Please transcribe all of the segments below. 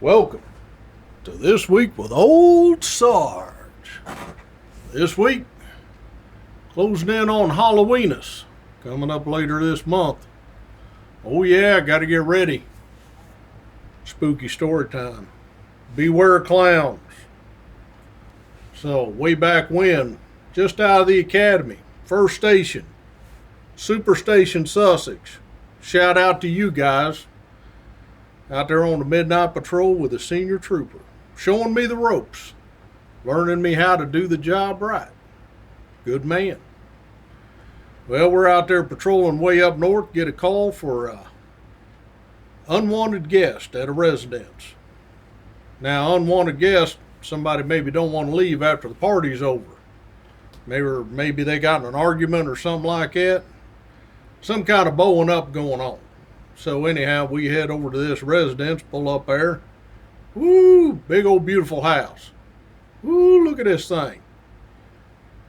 Welcome to This Week with Old Sarge. This week, closing in on Halloweenus, coming up later this month. Oh yeah, gotta get ready. Spooky story time. Beware clowns. So, way back when, just out of the academy, first station, Superstation Sussex. Shout out to you guys. Out there on the midnight patrol with a senior trooper, showing me the ropes, learning me how to do the job right. Good man. Well, we're out there patrolling way up north, get a call for a unwanted guest at a residence. Now, unwanted guest, somebody maybe don't want to leave after the party's over. Maybe they got in an argument or something like that. Some kind of bowing up going on. So anyhow, we head over to this residence, pull up there. Woo, big old beautiful house. Woo, look at this thing.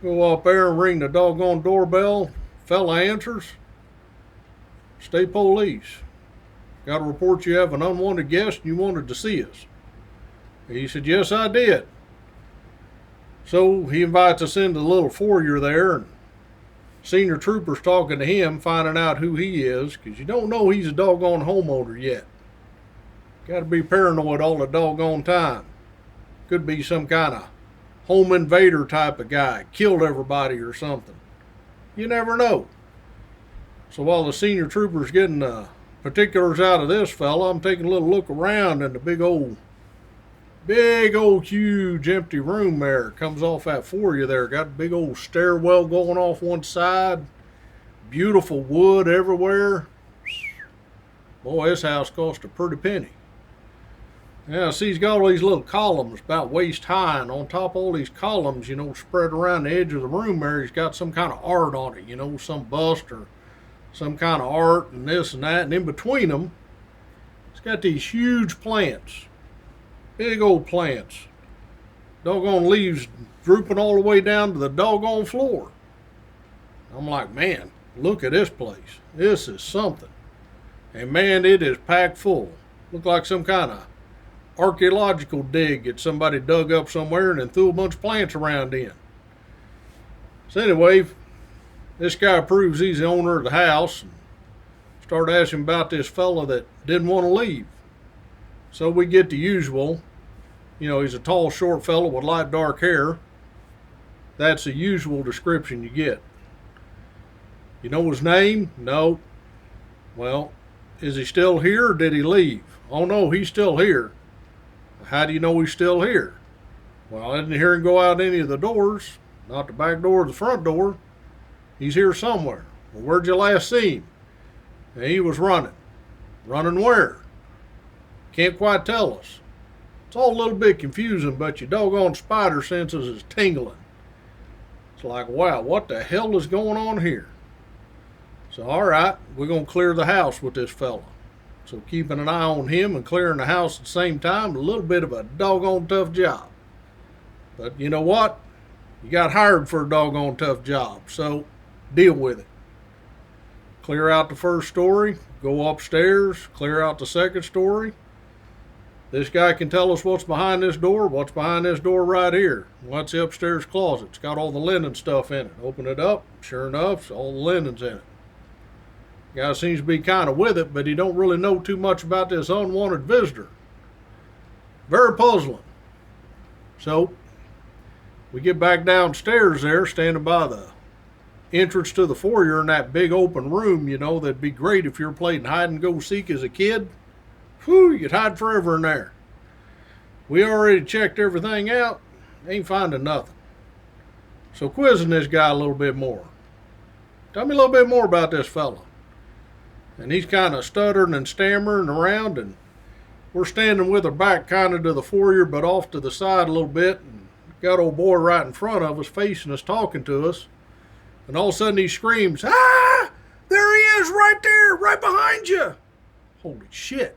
Go up there and ring the doggone doorbell. Fella answers. State police. Got to report you have an unwanted guest and you wanted to see us. He said, yes, I did. So he invites us into the little foyer there, and senior trooper's talking to him, finding out who he is, because you don't know he's a doggone homeowner yet. Got to be paranoid all the doggone time. Could be some kind of home invader type of guy, killed everybody or something. You never know. So while the senior trooper's getting the particulars out of this fella, I'm taking a little look around, and the big old huge empty room there comes off that foyer there. Got a big old stairwell going off one side. Beautiful wood everywhere. Boy, this house cost a pretty penny. Yeah, see, he's got all these little columns about waist high, and on top of all these columns, spread around the edge of the room there, he's got some kind of art on it, some bust or some kind of art and this and that. And in between them, he's got these huge plants. Big old plants. Doggone leaves drooping all the way down to the doggone floor. I'm like, man, look at this place. This is something. And man, it is packed full. Looked like some kind of archaeological dig that somebody dug up somewhere and then threw a bunch of plants around in. So anyway, this guy proves he's the owner of the house and started asking about this fella that didn't want to leave. So we get the usual. He's a tall, short fellow with light dark hair. That's the usual description you get. You know his name? No. Well, is he still here or did he leave? Oh no, he's still here. How do you know he's still here? Well, I didn't hear him go out any of the doors. Not the back door or the front door. He's here somewhere. Well, where'd you last see him? And he was running. Running where? Can't quite tell us. It's all a little bit confusing, but your doggone spider senses is tingling. It's like, wow, what the hell is going on here? So, all right, we're going to clear the house with this fella. So keeping an eye on him and clearing the house at the same time, a little bit of a doggone tough job. But you know what? You got hired for a doggone tough job, so deal with it. Clear out the first story, go upstairs, clear out the second story. This guy can tell us what's behind this door right here. Well, that's the upstairs closet. It's got all the linen stuff in it. Open it up, sure enough, all the linen's in it. Guy seems to be kind of with it, but he don't really know too much about this unwanted visitor. Very puzzling. So, we get back downstairs there, standing by the entrance to the foyer in that big open room, that'd be great if you were playing hide and go seek as a kid. Whew, you'd hide forever in there. We already checked everything out, ain't finding nothing. So quizzing this guy a little bit more. Tell me a little bit more about this fella. And he's kind of stuttering and stammering around, and we're standing with our back kind of to the foyer, but off to the side a little bit, and got old boy right in front of us, facing us, talking to us. And all of a sudden he screams, ah, there he is right there, right behind you. Holy shit.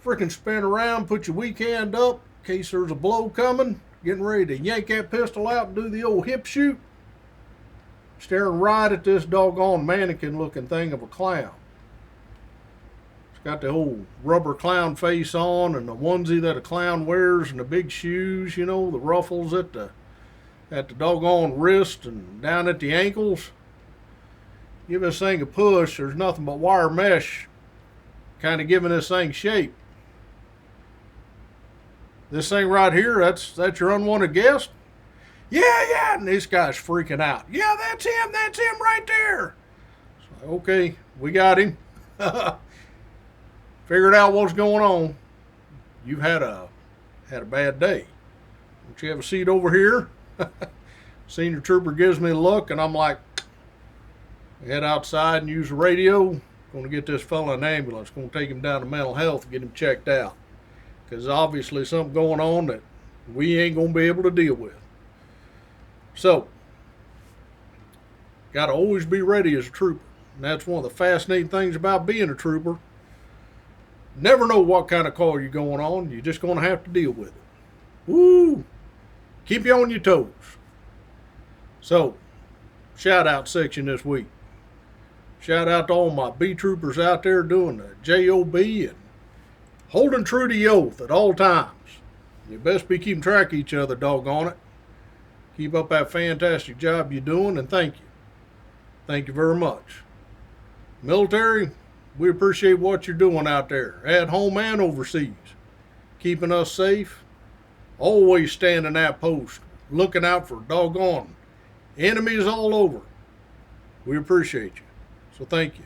Freaking spin around, put your weak hand up in case there's a blow coming, getting ready to yank that pistol out and do the old hip shoot. Staring right at this doggone mannequin looking thing of a clown. It's got the old rubber clown face on and the onesie that a clown wears and the big shoes, you know, the ruffles at the doggone wrist and down at the ankles. Give this thing a push. There's nothing but wire mesh kind of giving this thing shape. This thing right here, that's your unwanted guest? Yeah, and this guy's freaking out. Yeah, that's him right there. So, okay, we got him. Figured out what's going on. You've had a bad day. Don't you have a seat over here? Senior trooper gives me a look, and I'm like, head outside and use the radio. Going to get this fella an ambulance. Going to take him down to mental health and get him checked out. Because obviously something going on that we ain't going to be able to deal with. So, got to always be ready as a trooper. And that's one of the fascinating things about being a trooper. Never know what kind of call you're going on. You're just going to have to deal with it. Woo! Keep you on your toes. So, shout out section this week. Shout out to all my B troopers out there doing the JOB and holding true to the oath at all times. You best be keeping track of each other, doggone it. Keep up that fantastic job you're doing, and thank you. Thank you very much. Military, we appreciate what you're doing out there, at home and overseas. Keeping us safe. Always standing that post, looking out for doggone enemies all over. We appreciate you. So thank you.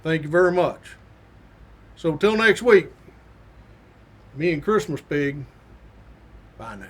Thank you very much. So till next week, me and Christmas Pig, bye now.